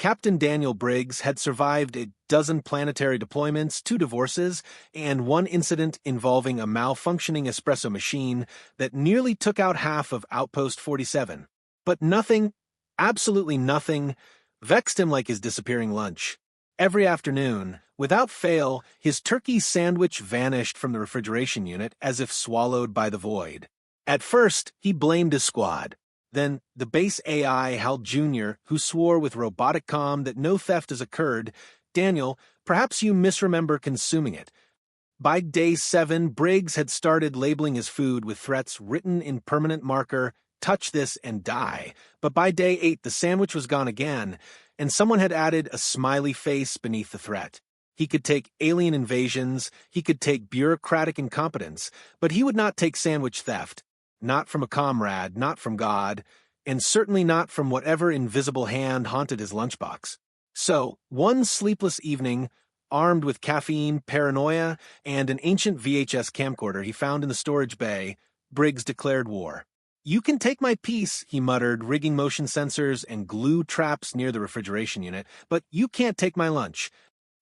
Captain Daniel Briggs had survived a dozen planetary deployments, 2 divorces, and 1 incident involving a malfunctioning espresso machine that nearly took out half of Outpost 47. But nothing, absolutely nothing, vexed him like his disappearing lunch. Every afternoon, without fail, his turkey sandwich vanished from the refrigeration unit as if swallowed by the void. At first, he blamed his squad. Then, the base AI, Hal Jr., who swore with robotic calm that no theft has occurred. Daniel, perhaps you misremember consuming it. By day 7, Briggs had started labeling his food with threats written in permanent marker, touch this and die. But by day 8, the sandwich was gone again, and someone had added a smiley face beneath the threat. He could take alien invasions, he could take bureaucratic incompetence, but he would not take sandwich theft. Not from a comrade, not from God, and certainly not from whatever invisible hand haunted his lunchbox. So, one sleepless evening, armed with caffeine, paranoia, and an ancient VHS camcorder he found in the storage bay, Briggs declared war. "You can take my piece," he muttered, rigging motion sensors and glue traps near the refrigeration unit, "but you can't take my lunch."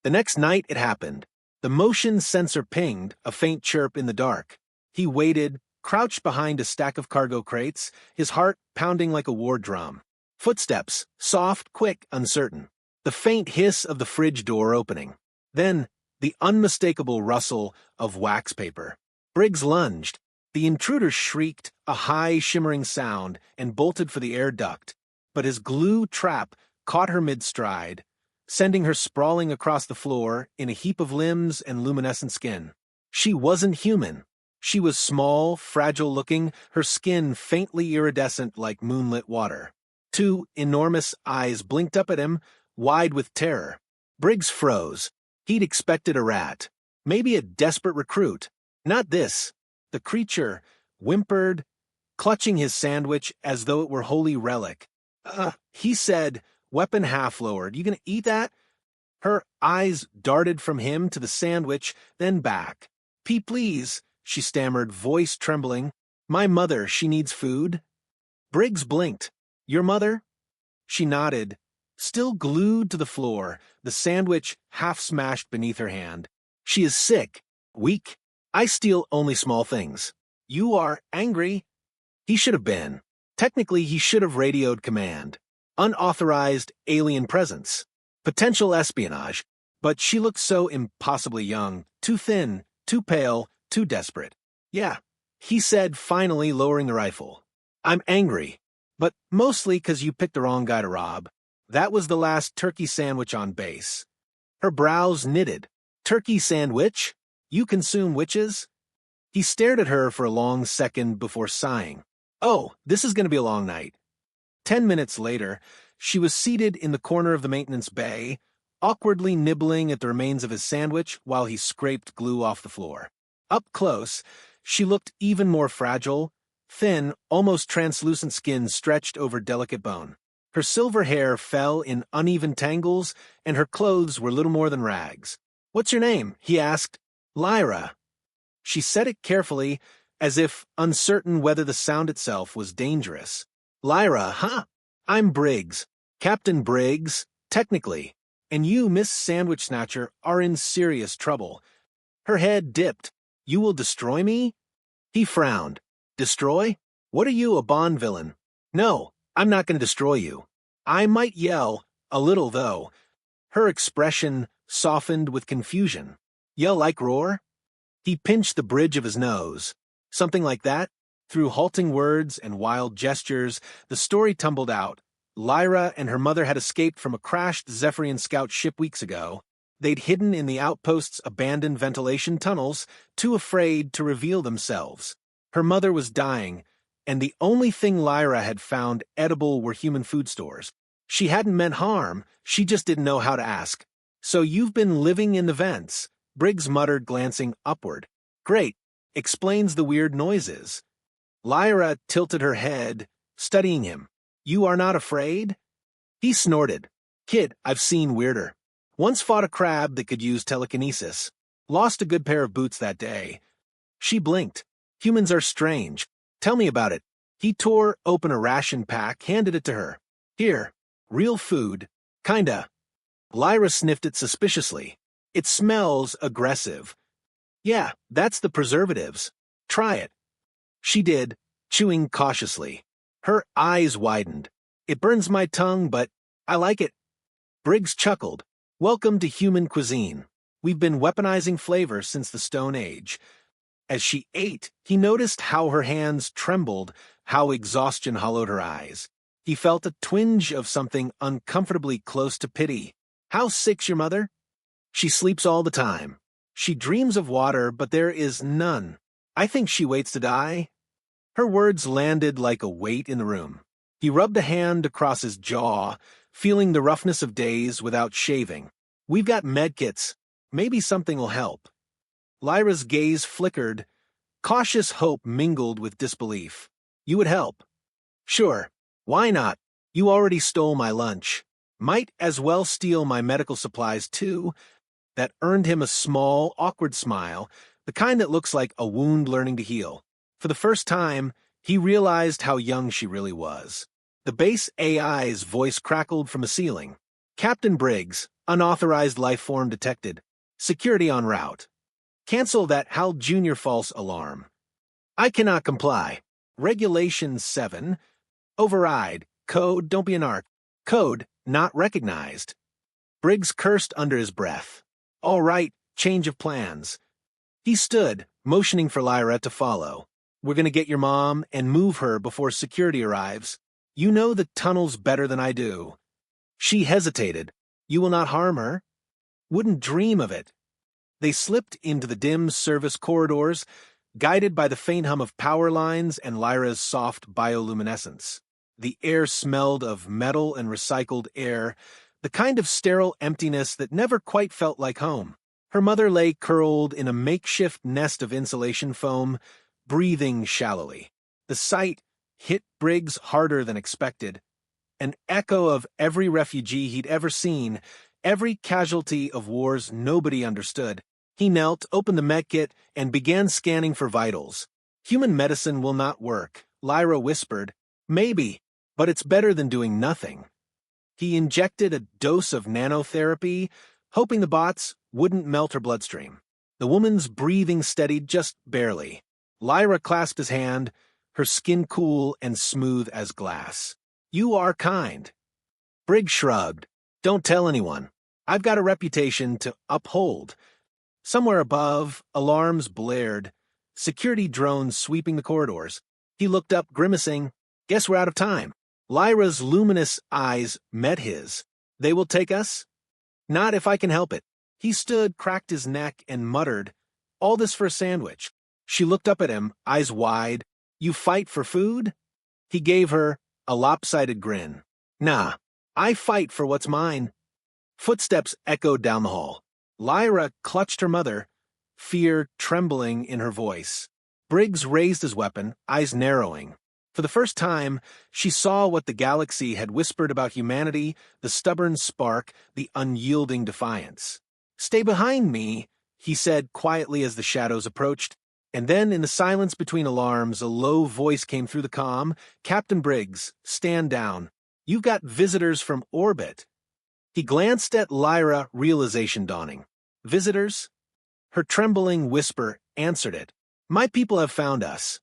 The next night it happened. The motion sensor pinged, a faint chirp in the dark. He waited, crouched behind a stack of cargo crates, his heart pounding like a war drum. Footsteps, soft, quick, uncertain. The faint hiss of the fridge door opening. Then, the unmistakable rustle of wax paper. Briggs lunged. The intruder shrieked, a high, shimmering sound, and bolted for the air duct. But his glue trap caught her mid-stride, sending her sprawling across the floor in a heap of limbs and luminescent skin. She wasn't human. She was small, fragile-looking, her skin faintly iridescent like moonlit water. 2 enormous eyes blinked up at him, wide with terror. Briggs froze. He'd expected a rat. Maybe a desperate recruit. Not this. The creature whimpered, clutching his sandwich as though it were holy relic. He said, weapon half-lowered. "You gonna eat that?" Her eyes darted from him to the sandwich, then back. Please," she stammered, voice trembling. "My mother, she needs food." Briggs blinked. "Your mother?" She nodded, still glued to the floor, the sandwich half-smashed beneath her hand. "She is sick, weak. I steal only small things. You are angry." He should have been. Technically, he should have radioed command. Unauthorized alien presence. Potential espionage. But she looked so impossibly young, too thin, too pale, too desperate. "Yeah," he said, finally lowering the rifle. "I'm angry. But mostly 'cause you picked the wrong guy to rob. That was the last turkey sandwich on base." Her brows knitted. "Turkey sandwich? You consume witches?" He stared at her for a long second before sighing. "Oh, this is going to be a long night." 10 minutes later, she was seated in the corner of the maintenance bay, awkwardly nibbling at the remains of his sandwich while he scraped glue off the floor. Up close, she looked even more fragile, thin, almost translucent skin stretched over delicate bone. Her silver hair fell in uneven tangles, and her clothes were little more than rags. "What's your name?" he asked. "Lyra." She said it carefully, as if uncertain whether the sound itself was dangerous. "Lyra, huh? I'm Briggs. Captain Briggs, technically. And you, Miss Sandwich Snatcher, are in serious trouble." Her head dipped. "You will destroy me?" He frowned. "Destroy? What are you, a Bond villain?" "No, I'm not going to destroy you. I might yell, a little though." Her expression softened with confusion. "Yell like roar?" He pinched the bridge of his nose. "Something like that?" Through halting words and wild gestures, the story tumbled out. Lyra and her mother had escaped from a crashed Zephyrian scout ship weeks ago. They'd hidden in the outpost's abandoned ventilation tunnels, too afraid to reveal themselves. Her mother was dying, and the only thing Lyra had found edible were human food stores. She hadn't meant harm, she just didn't know how to ask. "So you've been living in the vents," Briggs muttered, glancing upward. "Great. Explains the weird noises." Lyra tilted her head, studying him. "You are not afraid?" He snorted. "Kid, I've seen weirder. Once fought a crab that could use telekinesis. Lost a good pair of boots that day." She blinked. "Humans are strange. Tell me about it." He tore open a ration pack, handed it to her. "Here, real food. Kinda. Lyra sniffed it suspiciously. It smells aggressive. Yeah, that's the preservatives. Try it. She did, chewing cautiously. Her eyes widened. It burns my tongue, but I like it. Briggs chuckled. Welcome to human cuisine. We've been weaponizing flavor since the Stone Age. As she ate, he noticed how her hands trembled, how exhaustion hollowed her eyes. He felt a twinge of something uncomfortably close to pity. How sick's your mother? She sleeps all the time. She dreams of water, but there is none. I think she waits to die. Her words landed like a weight in the room. He rubbed a hand across his jaw, feeling the roughness of days without shaving. We've got medkits. Maybe something will help. Lyra's gaze flickered. Cautious hope mingled with disbelief. You would help. Sure. Why not? You already stole my lunch. Might as well steal my medical supplies, too. That earned him a small, awkward smile, the kind that looks like a wound learning to heal. For the first time, he realized how young she really was. The base AI's voice crackled from the ceiling. Captain Briggs, unauthorized life form detected. Security en route. Cancel that Hal Jr. false alarm. I cannot comply. Regulation 7. Override. Code, don't be an arc. Code, not recognized. Briggs cursed under his breath. All right, change of plans. He stood, motioning for Lyra to follow. We're going to get your mom and move her before security arrives. You know the tunnels better than I do. She hesitated. You will not harm her? Wouldn't dream of it. They slipped into the dim service corridors, guided by the faint hum of power lines and Lyra's soft bioluminescence. The air smelled of metal and recycled air, the kind of sterile emptiness that never quite felt like home. Her mother lay curled in a makeshift nest of insulation foam, breathing shallowly. The sight hit Briggs harder than expected. An echo of every refugee he'd ever seen, every casualty of wars nobody understood. He knelt, opened the medkit, and began scanning for vitals. Human medicine will not work, Lyra whispered. Maybe, but it's better than doing nothing. He injected a dose of nanotherapy, hoping the bots wouldn't melt her bloodstream. The woman's breathing steadied just barely. Lyra clasped his hand, her skin cool and smooth as glass. You are kind. Briggs shrugged. Don't tell anyone. I've got a reputation to uphold. Somewhere above, alarms blared, security drones sweeping the corridors. He looked up, grimacing. Guess we're out of time. Lyra's luminous eyes met his. They will take us? Not if I can help it. He stood, cracked his neck, and muttered, all this for a sandwich. She looked up at him, eyes wide. You fight for food? He gave her a lopsided grin. Nah, I fight for what's mine. Footsteps echoed down the hall. Lyra clutched her mother, fear trembling in her voice. Briggs raised his weapon, eyes narrowing. For the first time, she saw what the galaxy had whispered about humanity, the stubborn spark, the unyielding defiance. Stay behind me, he said quietly as the shadows approached. And then, in the silence between alarms, a low voice came through the comm. Captain Briggs, stand down. You've got visitors from orbit. He glanced at Lyra, realization dawning. Visitors? Her trembling whisper answered it. My people have found us.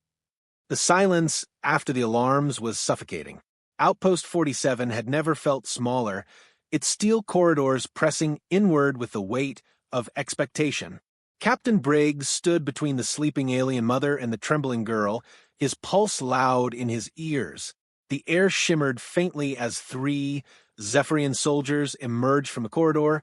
The silence after the alarms was suffocating. Outpost 47 had never felt smaller, its steel corridors pressing inward with the weight of expectation. Captain Briggs stood between the sleeping alien mother and the trembling girl, his pulse loud in his ears. The air shimmered faintly as 3 Zephyrian soldiers emerged from the corridor,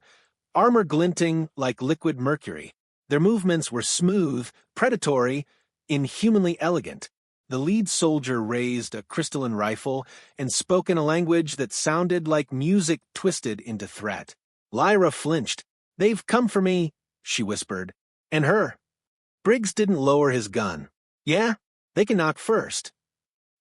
armor glinting like liquid mercury. Their movements were smooth, predatory, inhumanly elegant. The lead soldier raised a crystalline rifle and spoke in a language that sounded like music twisted into threat. Lyra flinched. They've come for me, she whispered. And her. Briggs didn't lower his gun. Yeah, they can knock first.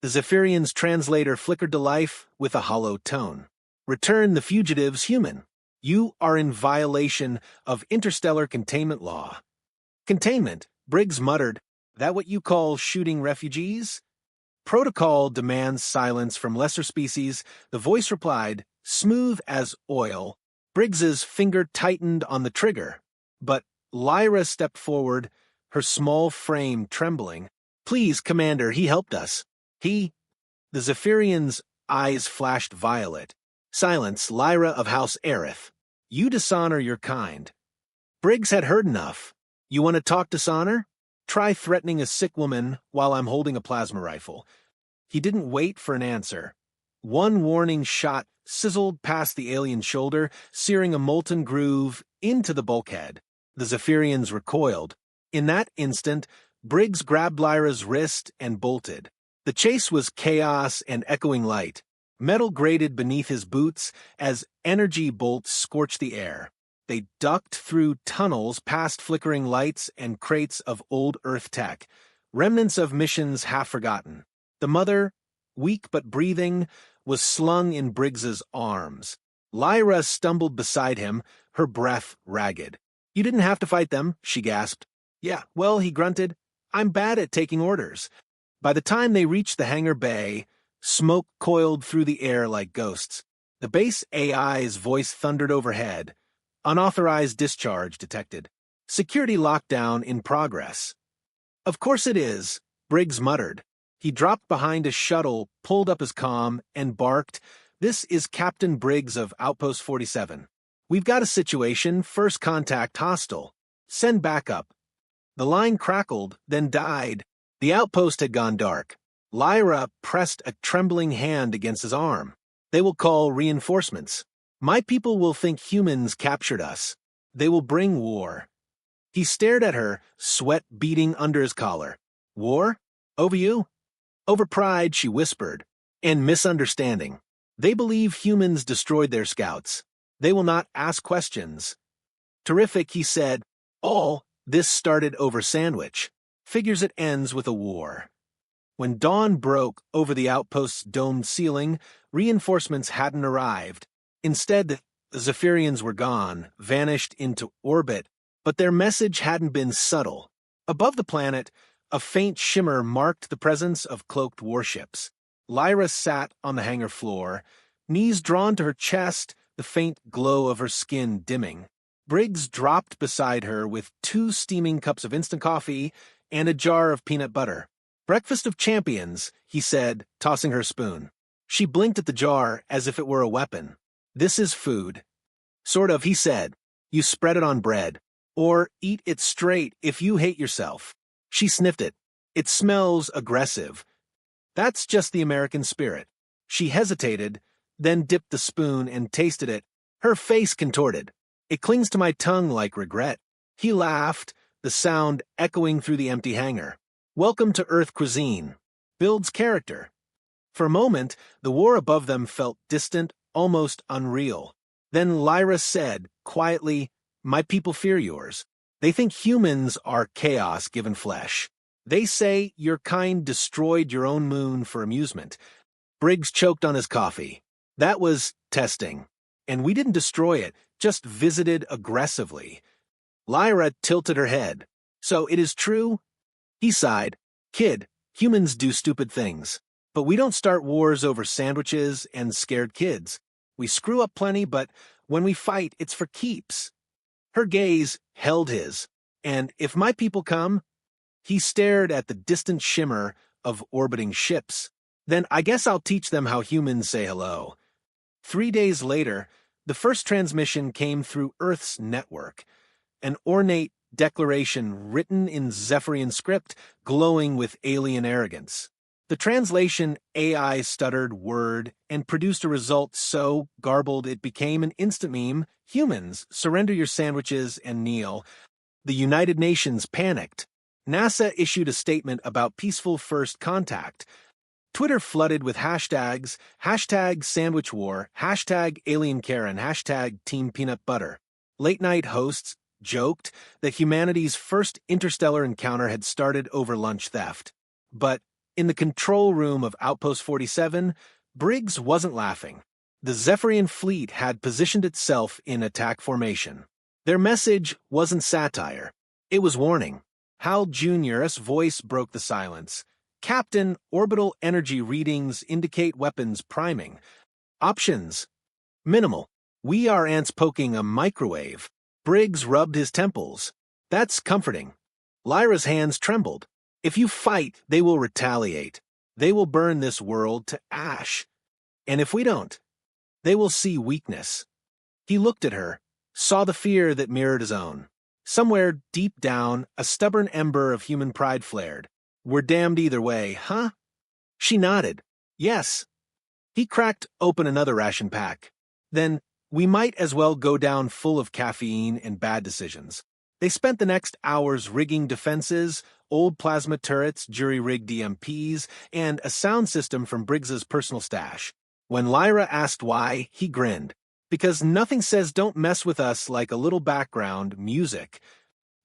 The Zephyrian's translator flickered to life with a hollow tone. Return the fugitives human. You are in violation of interstellar containment law. Containment, Briggs muttered. That what you call shooting refugees? Protocol demands silence from lesser species. The voice replied, Smooth as oil, Briggs's finger tightened on the trigger. But Lyra stepped forward, her small frame trembling. "Please, Commander, he helped us. He—" The Zephyrian's eyes flashed violet. "Silence, Lyra of House Aerith. You dishonor your kind." Briggs had heard enough. "You want to talk dishonor? Try threatening a sick woman while I'm holding a plasma rifle." He didn't wait for an answer. One warning shot sizzled past the alien's shoulder, searing a molten groove into the bulkhead. The Zephyrians recoiled. In that instant, Briggs grabbed Lyra's wrist and bolted. The chase was chaos and echoing light. Metal grated beneath his boots as energy bolts scorched the air. They ducked through tunnels past flickering lights and crates of old Earth tech, remnants of missions half forgotten. The mother, weak but breathing, was slung in Briggs's arms. Lyra stumbled beside him, her breath ragged. "You didn't have to fight them," she gasped. "Yeah, well," he grunted, "I'm bad at taking orders." By the time they reached the hangar bay, smoke coiled through the air like ghosts. The base AI's voice thundered overhead. "Unauthorized discharge detected. Security lockdown in progress." "Of course it is," Briggs muttered. He dropped behind a shuttle, pulled up his comm, and barked, "This is Captain Briggs of Outpost 47. We've got a situation, first contact hostile. Send backup." The line crackled, then died. The outpost had gone dark. Lyra pressed a trembling hand against his arm. "They will call reinforcements. My people will think humans captured us. They will bring war." He stared at her, sweat beading under his collar. "War? Over you?" "Over pride," she whispered, "and misunderstanding. They believe humans destroyed their scouts. They will not ask questions." "Terrific," he said. "All this started over sandwich. Figures it ends with a war." When dawn broke over the outpost's domed ceiling, reinforcements hadn't arrived. Instead, the Zephyrians were gone, vanished into orbit, but their message hadn't been subtle. Above the planet, a faint shimmer marked the presence of cloaked warships. Lyra sat on the hangar floor, knees drawn to her chest, the faint glow of her skin dimming. Briggs dropped beside her with 2 steaming cups of instant coffee and a jar of peanut butter. "Breakfast of champions," he said, tossing her spoon. She blinked at the jar as if it were a weapon. "This is food." "Sort of," he said. "You spread it on bread. Or eat it straight if you hate yourself." She sniffed it. "It smells aggressive." "That's just the American spirit." She hesitated, then dipped the spoon and tasted it, her face contorted. "It clings to my tongue like regret." He laughed, the sound echoing through the empty hangar. "Welcome to Earth cuisine. Builds character." For a moment, the war above them felt distant, almost unreal. Then Lyra said, quietly, "My people fear yours. They think humans are chaos given flesh. They say your kind destroyed your own moon for amusement." Briggs choked on his coffee. "That was testing. And we didn't destroy it, just visited aggressively." Lyra tilted her head. "So it is true?" He sighed. "Kid, humans do stupid things. But we don't start wars over sandwiches and scared kids. We screw up plenty, but when we fight, it's for keeps." Her gaze held his. "And if my people come?" He stared at the distant shimmer of orbiting ships. "Then I guess I'll teach them how humans say hello." 3 days later, the first transmission came through Earth's network. An ornate declaration written in Zephyrian script, glowing with alien arrogance. The translation AI stuttered word and produced a result so garbled it became an instant meme. "Humans, surrender your sandwiches and kneel." The United Nations panicked. NASA issued a statement about peaceful first contact. Twitter flooded with hashtags, #SandwichWar, #AlienKaren, #TeamPeanutButter. Late-night hosts joked that humanity's first interstellar encounter had started over lunch theft. But in the control room of Outpost 47, Briggs wasn't laughing. The Zephyrian fleet had positioned itself in attack formation. Their message wasn't satire. It was warning. Hal Jr.'s voice broke the silence. "Captain, orbital energy readings indicate weapons priming. Options." Minimal. We are ants poking a microwave. Briggs rubbed his temples. That's comforting. Lyra's hands trembled. If you fight, they will retaliate. They will burn this world to ash. And if we don't, they will see weakness. He looked at her, saw the fear that mirrored his own. Somewhere deep down, a stubborn ember of human pride flared. We're damned either way, huh? She nodded. Yes. He cracked open another ration pack. Then, we might as well go down full of caffeine and bad decisions. They spent the next hours rigging defenses, old plasma turrets, jury-rigged EMPs, and a sound system from Briggs's personal stash. When Lyra asked why, he grinned. Because nothing says don't mess with us like a little background music.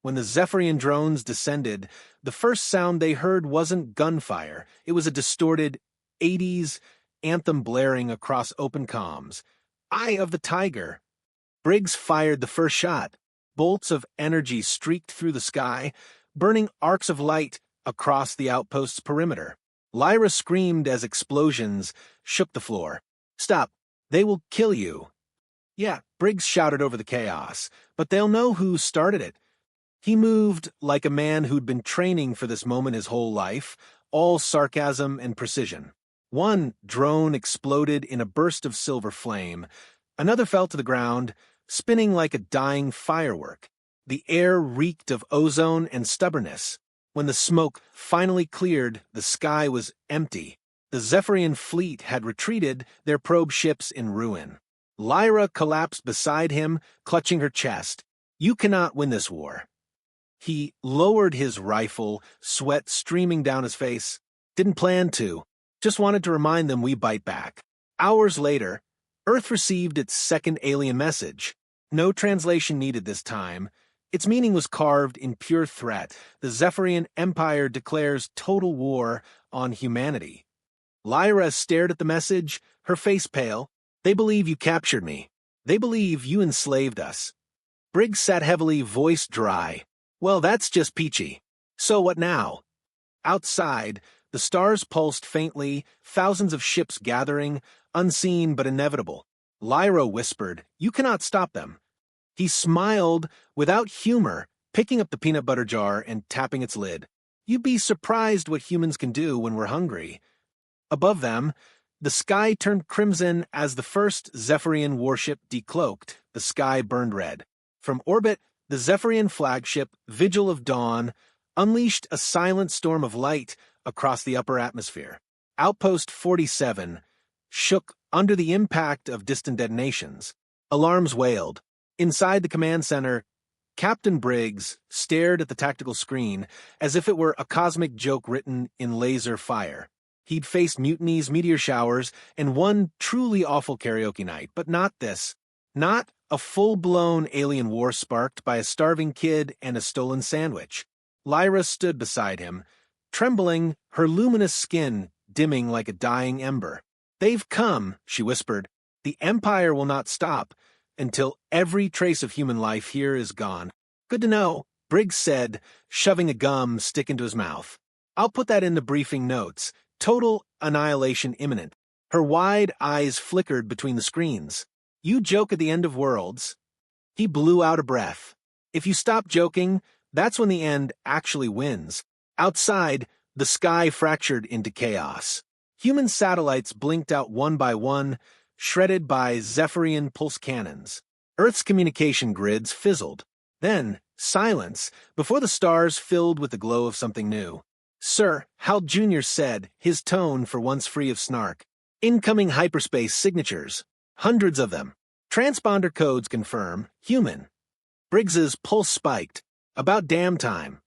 When the Zephyrian drones descended, the first sound they heard wasn't gunfire. It was a distorted 80s anthem blaring across open comms. Eye of the Tiger. Briggs fired the first shot. Bolts of energy streaked through the sky, burning arcs of light across the outpost's perimeter. Lyra screamed as explosions shook the floor. Stop. They will kill you. Yeah, Briggs shouted over the chaos, but they'll know who started it. He moved like a man who'd been training for this moment his whole life, all sarcasm and precision. One drone exploded in a burst of silver flame. Another fell to the ground, spinning like a dying firework. The air reeked of ozone and stubbornness. When the smoke finally cleared, the sky was empty. The Zephyrian fleet had retreated, their probe ships in ruin. Lyra collapsed beside him, clutching her chest. You cannot win this war. He lowered his rifle, sweat streaming down his face. Didn't plan to. Just wanted to remind them we bite back. Hours later, Earth received its second alien message. No translation needed this time. Its meaning was carved in pure threat. The Zephyrian Empire declares total war on humanity. Lyra stared at the message, her face pale. They believe you captured me. They believe you enslaved us. Briggs sat heavily, voice dry. Well, that's just peachy. So what now? Outside, the stars pulsed faintly, thousands of ships gathering, unseen but inevitable. Lyra whispered, You cannot stop them. He smiled without humor, picking up the peanut butter jar and tapping its lid. You'd be surprised what humans can do when we're hungry. Above them, the sky turned crimson as the first Zephyrian warship decloaked. The sky burned red. From orbit, the Zephyrian flagship, Vigil of Dawn, unleashed a silent storm of light across the upper atmosphere. Outpost 47 shook under the impact of distant detonations. Alarms wailed. Inside the command center, Captain Briggs stared at the tactical screen as if it were a cosmic joke written in laser fire. He'd faced mutinies, meteor showers, and one truly awful karaoke night, but not this. Not a full-blown alien war sparked by a starving kid and a stolen sandwich. Lyra stood beside him, trembling, her luminous skin dimming like a dying ember. They've come, she whispered. The Empire will not stop until every trace of human life here is gone. Good to know, Briggs said, shoving a gum stick into his mouth. I'll put that in the briefing notes. Total annihilation imminent. Her wide eyes flickered between the screens. You joke at the end of worlds. He blew out a breath. If you stop joking, that's when the end actually wins. Outside, the sky fractured into chaos. Human satellites blinked out one by one, shredded by Zephyrian pulse cannons. Earth's communication grids fizzled. Then, silence, before the stars filled with the glow of something new. Sir, Hal Jr. said, his tone for once free of snark. Incoming hyperspace signatures. Hundreds of them. Transponder codes confirm, human. Briggs's pulse spiked. About damn time.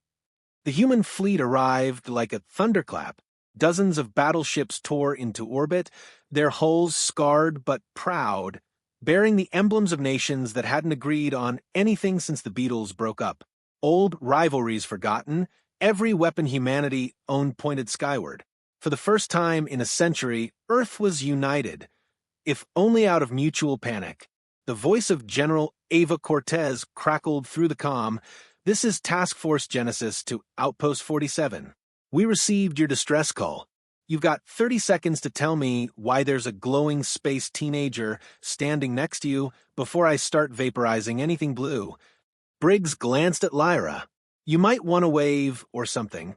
The human fleet arrived like a thunderclap. Dozens of battleships tore into orbit, their hulls scarred but proud, bearing the emblems of nations that hadn't agreed on anything since the Beatles broke up. Old rivalries forgotten, every weapon humanity owned pointed skyward. For the first time in a century, Earth was united, if only out of mutual panic. The voice of General Ava Cortez crackled through the comm. This is Task Force Genesis to Outpost 47. We received your distress call. You've got 30 seconds to tell me why there's a glowing space teenager standing next to you before I start vaporizing anything blue. Briggs glanced at Lyra. You might want to wave or something.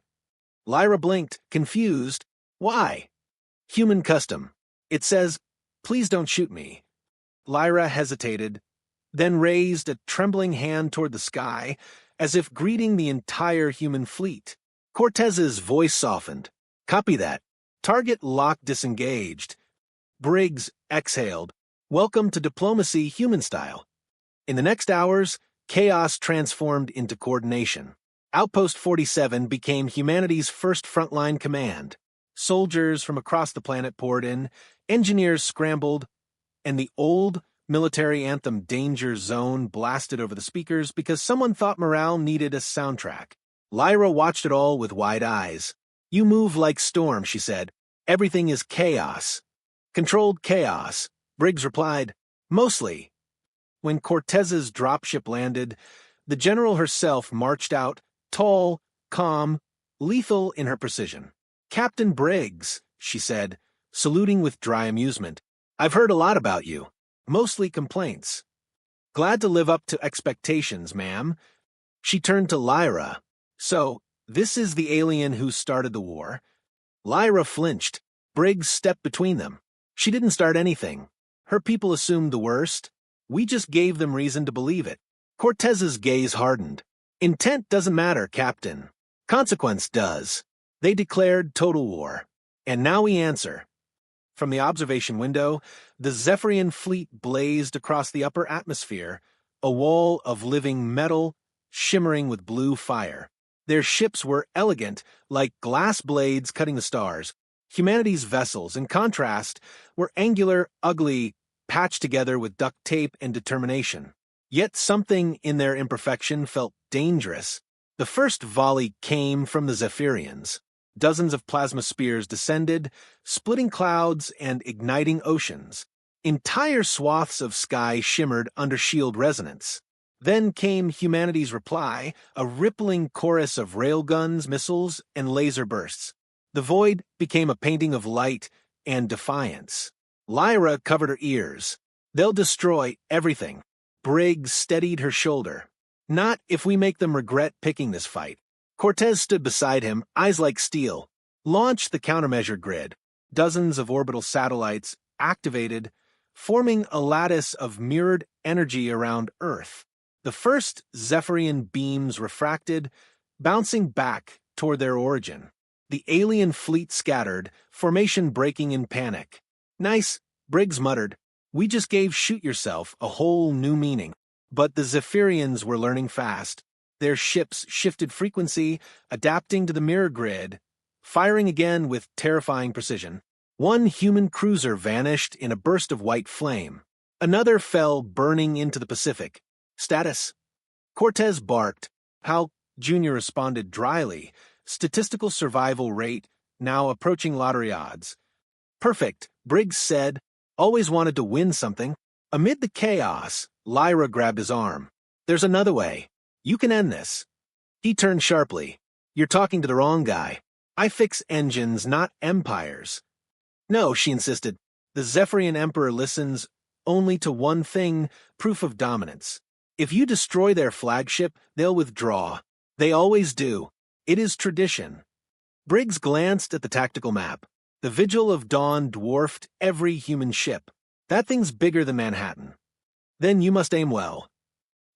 Lyra blinked, confused. Why? Human custom. It says, please don't shoot me. Lyra hesitated, then raised a trembling hand toward the sky, as if greeting the entire human fleet. Cortez's voice softened. Copy that. Target lock disengaged. Briggs exhaled. Welcome to diplomacy human style. In the next hours, chaos transformed into coordination. Outpost 47 became humanity's first frontline command. Soldiers from across the planet poured in, engineers scrambled, and the old military anthem Danger Zone blasted over the speakers because someone thought morale needed a soundtrack. Lyra watched it all with wide eyes. You move like storm, she said. Everything is chaos. Controlled chaos, Briggs replied. Mostly. When Cortez's dropship landed, the general herself marched out, tall, calm, lethal in her precision. Captain Briggs, she said, saluting with dry amusement. I've heard a lot about you. Mostly complaints. Glad to live up to expectations, ma'am. She turned to Lyra. So, this is the alien who started the war. Lyra flinched. Briggs stepped between them. She didn't start anything. Her people assumed the worst. We just gave them reason to believe it. Cortez's gaze hardened. Intent doesn't matter, Captain. Consequence does. They declared total war. And now we answer. From the observation window, the Zephyrian fleet blazed across the upper atmosphere, a wall of living metal shimmering with blue fire. Their ships were elegant, like glass blades cutting the stars. Humanity's vessels, in contrast, were angular, ugly, patched together with duct tape and determination. Yet something in their imperfection felt dangerous. The first volley came from the Zephyrians. Dozens of plasma spears descended, splitting clouds and igniting oceans. Entire swaths of sky shimmered under shield resonance. Then came humanity's reply, a rippling chorus of railguns, missiles, and laser bursts. The void became a painting of light and defiance. Lyra covered her ears. They'll destroy everything. Briggs steadied her shoulder. Not if we make them regret picking this fight. Cortez stood beside him, eyes like steel. Launch the countermeasure grid. Dozens of orbital satellites activated, forming a lattice of mirrored energy around Earth. The first Zephyrian beams refracted, bouncing back toward their origin. The alien fleet scattered, formation breaking in panic. Nice, Briggs muttered. We just gave shoot yourself a whole new meaning. But the Zephyrians were learning fast. Their ships shifted frequency, adapting to the mirror grid, firing again with terrifying precision. One human cruiser vanished in a burst of white flame. Another fell burning into the Pacific. Status. Cortez barked. Hal Jr. responded dryly. Statistical survival rate, now approaching lottery odds. Perfect, Briggs said. Always wanted to win something. Amid the chaos, Lyra grabbed his arm. There's another way. You can end this. He turned sharply. You're talking to the wrong guy. I fix engines, not empires. No, she insisted. The Zephyrian Emperor listens only to one thing, proof of dominance. If you destroy their flagship, they'll withdraw. They always do. It is tradition. Briggs glanced at the tactical map. The Vigil of Dawn dwarfed every human ship. That thing's bigger than Manhattan. Then you must aim well.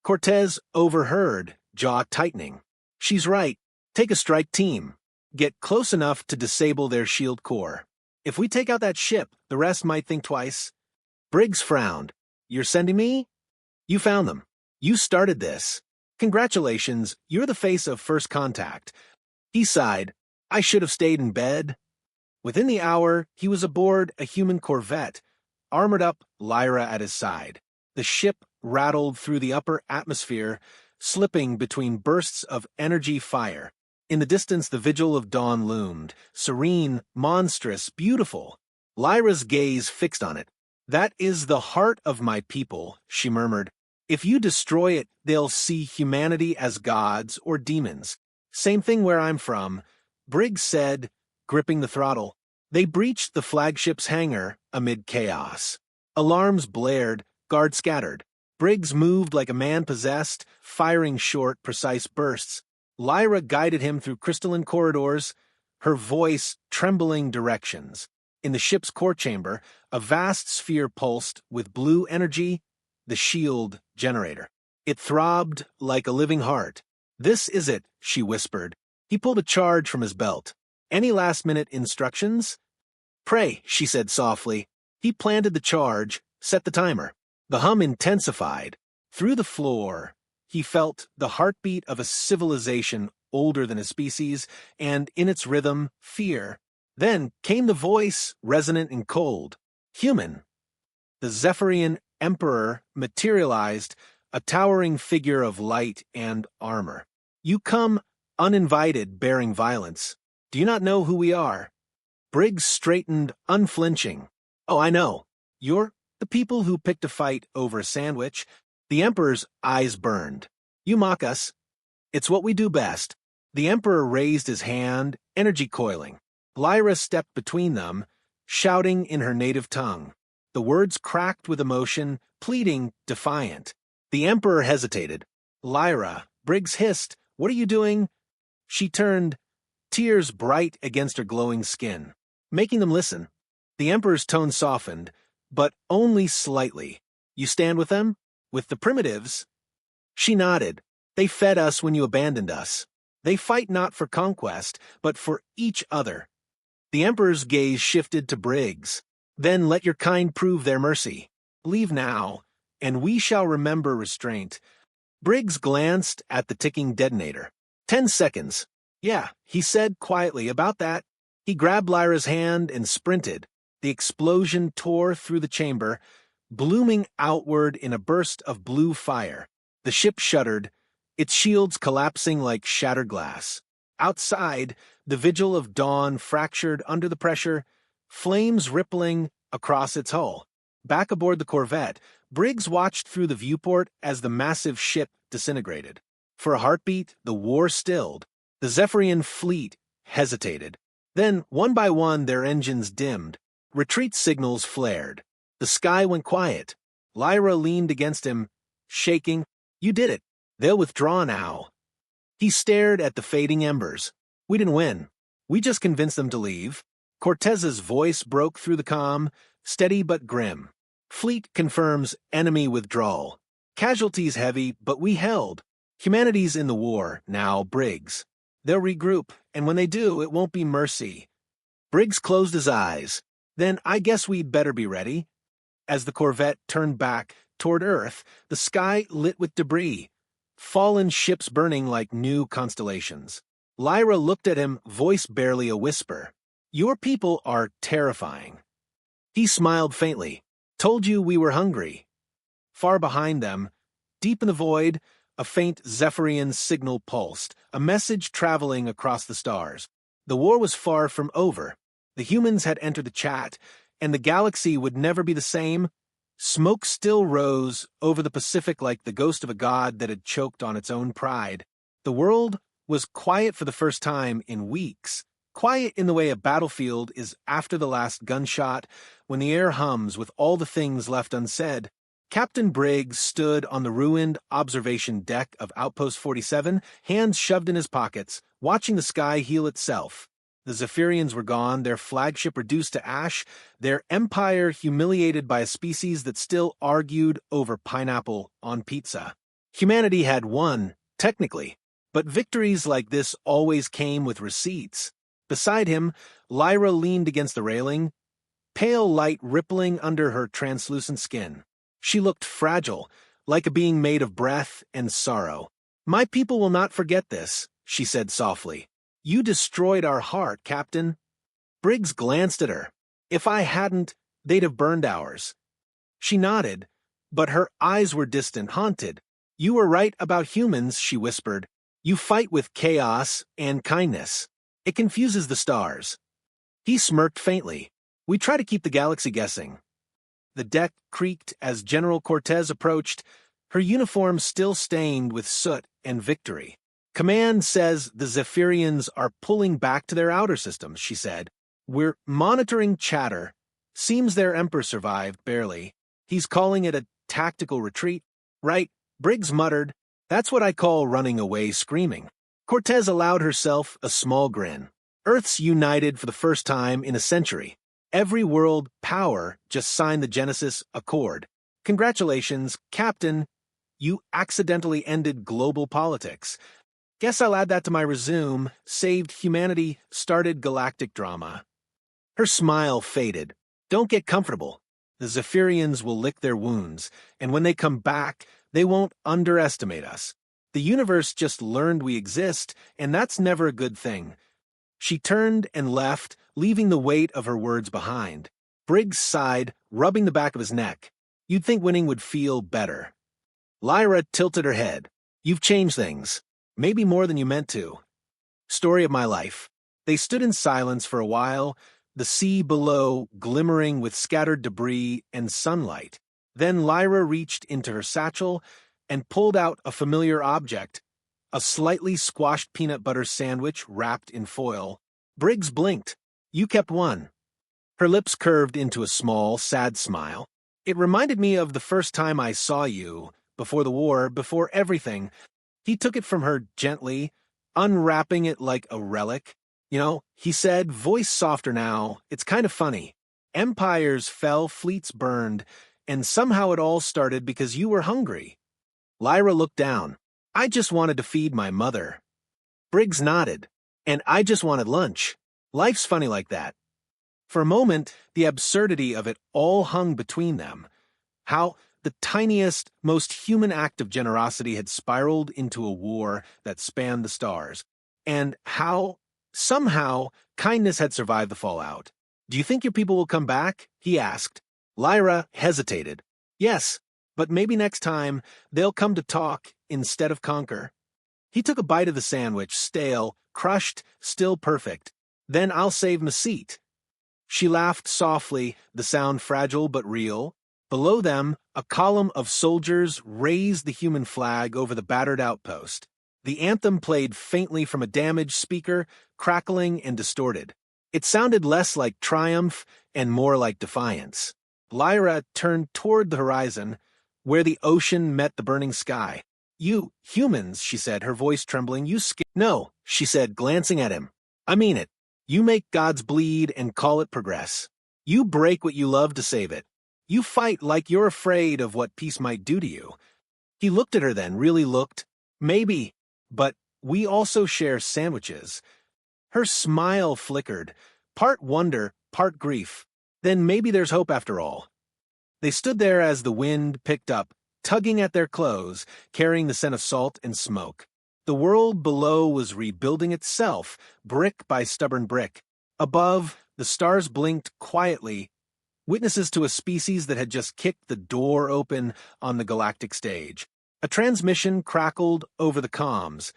Cortez overheard, jaw tightening. She's right. Take a strike team. Get close enough to disable their shield core. If we take out that ship, the rest might think twice. Briggs frowned. You're sending me? You found them. You started this. Congratulations, you're the face of First Contact. He sighed. I should have stayed in bed. Within the hour, he was aboard a human corvette, armored up, Lyra at his side. The ship rattled through the upper atmosphere, slipping between bursts of energy fire. In the distance, the Vigil of Dawn loomed, serene, monstrous, beautiful. Lyra's gaze fixed on it. That is the heart of my people, she murmured. If you destroy it, they'll see humanity as gods or demons. Same thing where I'm from. Briggs said, gripping the throttle. They breached the flagship's hangar amid chaos. Alarms blared, guards scattered. Briggs moved like a man possessed, firing short, precise bursts. Lyra guided him through crystalline corridors, her voice trembling directions. In the ship's core chamber, a vast sphere pulsed with blue energy, the shield generator. It throbbed like a living heart. "This is it," she whispered. He pulled a charge from his belt. "Any last-minute instructions?" "Pray," she said softly. He planted the charge, set the timer. The hum intensified. Through the floor, he felt the heartbeat of a civilization older than his species, and in its rhythm, fear. Then came the voice, resonant and cold. Human. The Zephyrian Emperor materialized, a towering figure of light and armor. "You come uninvited, bearing violence. Do you not know who we are?" Briggs straightened, unflinching. "Oh, I know. You're the people who picked a fight over a sandwich." The Emperor's eyes burned. "You mock us. It's what we do best." The Emperor raised his hand, energy coiling. Lyra stepped between them, shouting in her native tongue. The words cracked with emotion, pleading, defiant. The Emperor hesitated. "Lyra," Briggs hissed, "what are you doing?" She turned, tears bright against her glowing skin. "Making them listen." The Emperor's tone softened, but only slightly. "You stand with them? With the primitives?" She nodded. "They fed us when you abandoned us. They fight not for conquest, but for each other." The Emperor's gaze shifted to Briggs. "Then let your kind prove their mercy. Leave now, and we shall remember restraint." Briggs glanced at the ticking detonator. 10 seconds. "Yeah," he said quietly, "about that." He grabbed Lyra's hand and sprinted. The explosion tore through the chamber, blooming outward in a burst of blue fire. The ship shuddered, its shields collapsing like shattered glass. Outside, the vigil of dawn fractured under the pressure, flames rippling across its hull. Back aboard the Corvette, Briggs watched through the viewport as the massive ship disintegrated. For a heartbeat, the war stilled. The Zephyrian fleet hesitated. Then, one by one, their engines dimmed. Retreat signals flared. The sky went quiet. Lyra leaned against him, shaking. "You did it. They'll withdraw now." He stared at the fading embers. "We didn't win. We just convinced them to leave." Cortez's voice broke through the calm, steady but grim. "Fleet confirms enemy withdrawal. Casualties heavy, but we held. Humanity's in the war, now, Briggs. They'll regroup, and when they do, it won't be mercy." Briggs closed his eyes. "Then I guess we'd better be ready." As the Corvette turned back toward Earth, the sky lit with debris, fallen ships burning like new constellations. Lyra looked at him, voice barely a whisper. "Your people are terrifying." He smiled faintly. "Told you we were hungry." Far behind them, deep in the void, a faint Zephyrian signal pulsed, a message traveling across the stars. The war was far from over. The humans had entered the chat, and the galaxy would never be the same. Smoke still rose over the Pacific like the ghost of a god that had choked on its own pride. The world was quiet for the first time in weeks. Quiet in the way a battlefield is after the last gunshot, when the air hums with all the things left unsaid. Captain Briggs stood on the ruined observation deck of Outpost 47, hands shoved in his pockets, watching the sky heal itself. The Zephyrians were gone, their flagship reduced to ash, their empire humiliated by a species that still argued over pineapple on pizza. Humanity had won, technically, but victories like this always came with receipts. Beside him, Lyra leaned against the railing, pale light rippling under her translucent skin. She looked fragile, like a being made of breath and sorrow. "My people will not forget this," she said softly. "You destroyed our heart, Captain." Briggs glanced at her. "If I hadn't, they'd have burned ours." She nodded, but her eyes were distant, haunted. "You were right about humans," she whispered. "You fight with chaos and kindness. It confuses the stars." He smirked faintly. "We try to keep the galaxy guessing." The deck creaked as General Cortez approached, her uniform still stained with soot and victory. "Command says the Zephyrians are pulling back to their outer systems," she said. We're monitoring chatter. Seems their emperor survived, barely. He's calling it a tactical retreat. Right, Briggs muttered. That's what I call running away screaming. Cortez allowed herself a small grin. Earth's united for the first time in a century. Every world power just signed the Genesis Accord. Congratulations, Captain. You accidentally ended global politics. Guess I'll add that to my resume. Saved humanity, started galactic drama. Her smile faded. Don't get comfortable. The Zephyrians will lick their wounds, and when they come back, they won't underestimate us. The universe just learned we exist, and that's never a good thing. She turned and left, leaving the weight of her words behind. Briggs sighed, rubbing the back of his neck. You'd think winning would feel better. Lyra tilted her head. You've changed things. Maybe more than you meant to. Story of my life. They stood in silence for a while, the sea below glimmering with scattered debris and sunlight. Then Lyra reached into her satchel and pulled out a familiar object, a slightly squashed peanut butter sandwich wrapped in foil. Briggs blinked. You kept one. Her lips curved into a small, sad smile. It reminded me of the first time I saw you, before the war, before everything. He took it from her gently, unwrapping it like a relic. You know, he said, voice softer now, it's kind of funny. Empires fell, fleets burned, and somehow it all started because you were hungry. Lyra looked down. I just wanted to feed my mother. Briggs nodded. And I just wanted lunch. Life's funny like that. For a moment, the absurdity of it all hung between them. How the tiniest, most human act of generosity had spiraled into a war that spanned the stars. And how, somehow, kindness had survived the fallout. Do you think your people will come back? He asked. Lyra hesitated. Yes, but maybe next time they'll come to talk instead of conquer. He took a bite of the sandwich, stale, crushed, still perfect. Then I'll save Mesite. She laughed softly, the sound fragile but real. Below them, a column of soldiers raised the human flag over the battered outpost. The anthem played faintly from a damaged speaker, crackling and distorted. It sounded less like triumph and more like defiance. Lyra turned toward the horizon, where the ocean met the burning sky. You, humans, she said, her voice trembling, No, she said, glancing at him. I mean it. You make gods bleed and call it progress. You break what you love to save it. You fight like you're afraid of what peace might do to you. He looked at her then, really looked. Maybe, but we also share sandwiches. Her smile flickered, part wonder, part grief. Then maybe there's hope after all. They stood there as the wind picked up, tugging at their clothes, carrying the scent of salt and smoke. The world below was rebuilding itself, brick by stubborn brick. Above, the stars blinked quietly, witnesses to a species that had just kicked the door open on the galactic stage. A transmission crackled over the comms.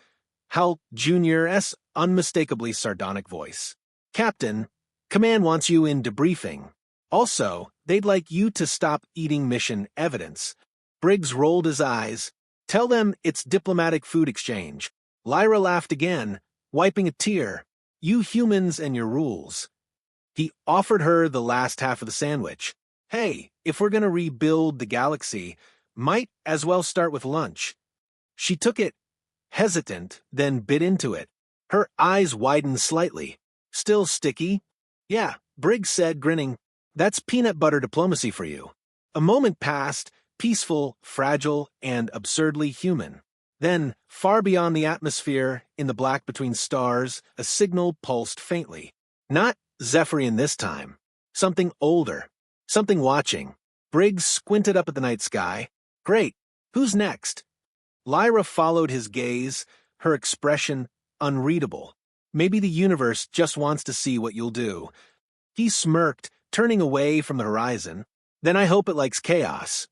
Hal Jr.'s unmistakably sardonic voice. Captain, Command wants you in debriefing. Also, they'd like you to stop eating mission evidence. Briggs rolled his eyes. Tell them it's diplomatic food exchange. Lyra laughed again, wiping a tear. You humans and your rules. He offered her the last half of the sandwich. Hey, if we're gonna rebuild the galaxy, might as well start with lunch. She took it, hesitant, then bit into it. Her eyes widened slightly. Still sticky? Yeah, Briggs said, grinning. That's peanut butter diplomacy for you. A moment passed, peaceful, fragile, and absurdly human. Then, far beyond the atmosphere, in the black between stars, a signal pulsed faintly. Not Zephyrian this time. Something older. Something watching. Briggs squinted up at the night sky. Great. Who's next? Lyra followed his gaze, her expression unreadable. Maybe the universe just wants to see what you'll do. He smirked, turning away from the horizon. Then I hope it likes chaos.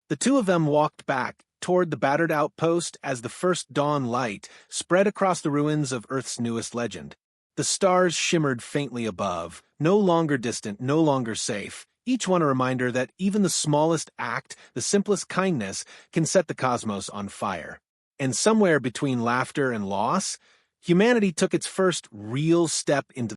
The two of them walked back toward the battered outpost as the first dawn light spread across the ruins of Earth's newest legend. The stars shimmered faintly above, no longer distant, no longer safe, each one a reminder that even the smallest act, the simplest kindness, can set the cosmos on fire. And somewhere between laughter and loss, humanity took its first real step into